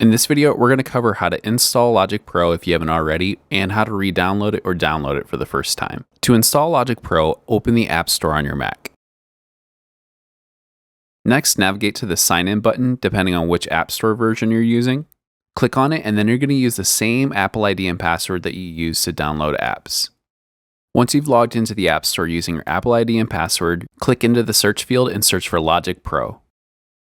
In this video, we're going to cover how to install Logic Pro if you haven't already, and how to re-download it or download it for the first time. To install Logic Pro, open the App Store on your Mac. Next, navigate to the Sign In button, depending on which App Store version you're using. Click on it, and then you're going to use the same Apple ID and password that you use to download apps. Once you've logged into the App Store using your Apple ID and password, click into the search field and search for Logic Pro.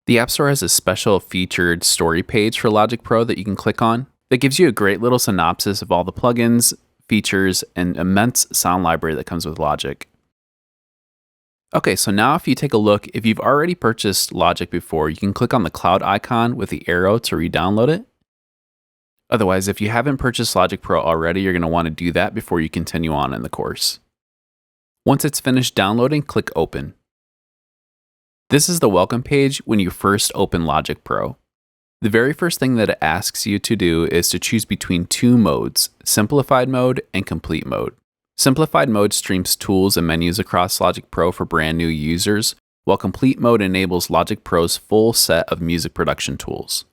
The App Store has a special featured story page for Logic Pro that you can click on that gives you a great little synopsis of all the plugins, features, and immense sound library that comes with Logic. Okay, so now if you take a look, if you've already purchased Logic before, you can click on the cloud icon with the arrow to re-download it. Otherwise, if you haven't purchased Logic Pro already, you're going to want to do that before you continue on in the course. Once it's finished downloading, click Open. This is the welcome page when you first open Logic Pro. The very first thing that it asks you to do is to choose between two modes, Simplified Mode and Complete Mode. Simplified Mode streams tools and menus across Logic Pro for brand new users, while Complete Mode enables Logic Pro's full set of music production tools.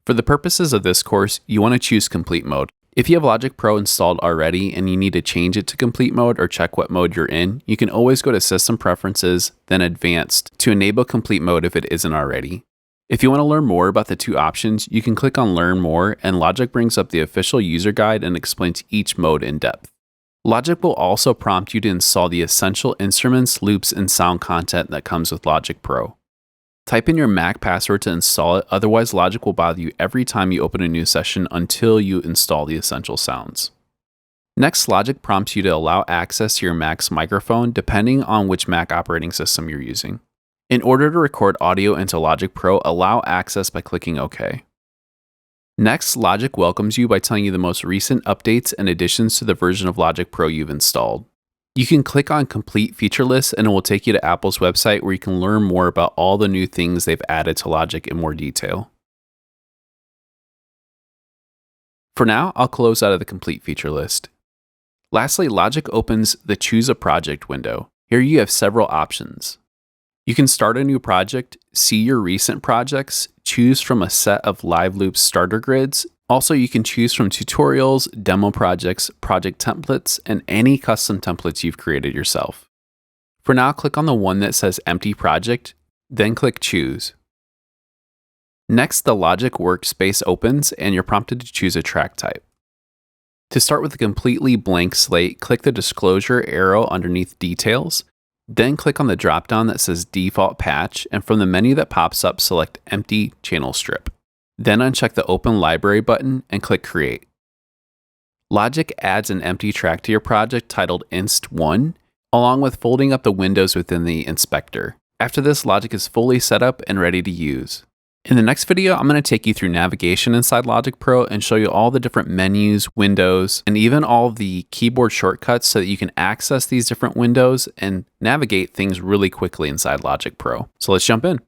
For the purposes of this course, you want to choose Complete Mode. If you have Logic Pro installed already and you need to change it to Complete Mode or check what mode you're in, you can always go to System Preferences, then Advanced to enable Complete Mode if it isn't already. If you want to learn more about the two options, you can click on Learn More, and Logic brings up the official user guide and explains each mode in depth. Logic will also prompt you to install the essential instruments, loops, and sound content that comes with Logic Pro. Type in your Mac password to install it, otherwise Logic will bother you every time you open a new session until you install the essential sounds. Next, Logic prompts you to allow access to your Mac's microphone depending on which Mac operating system you're using. In order to record audio into Logic Pro, allow access by clicking OK. Next, Logic welcomes you by telling you the most recent updates and additions to the version of Logic Pro you've installed. You can click on Complete Feature List and it will take you to Apple's website where you can learn more about all the new things they've added to Logic in more detail. For now, I'll close out of the Complete Feature List. Lastly, Logic opens the Choose a Project window. Here you have several options. You can start a new project, see your recent projects, choose from a set of live loop starter grids. Also, you can choose from tutorials, demo projects, project templates, and any custom templates you've created yourself. For now, click on the one that says Empty Project, then click Choose. Next, the Logic workspace opens and you're prompted to choose a track type. To start with a completely blank slate, click the disclosure arrow underneath Details, then click on the dropdown that says Default Patch, and from the menu that pops up, select Empty Channel Strip. Then uncheck the Open Library button and click Create. Logic adds an empty track to your project titled Inst1, along with folding up the windows within the inspector. After this, Logic is fully set up and ready to use. In the next video, I'm going to take you through navigation inside Logic Pro and show you all the different menus, windows, and even all of the keyboard shortcuts so that you can access these different windows and navigate things really quickly inside Logic Pro. So let's jump in.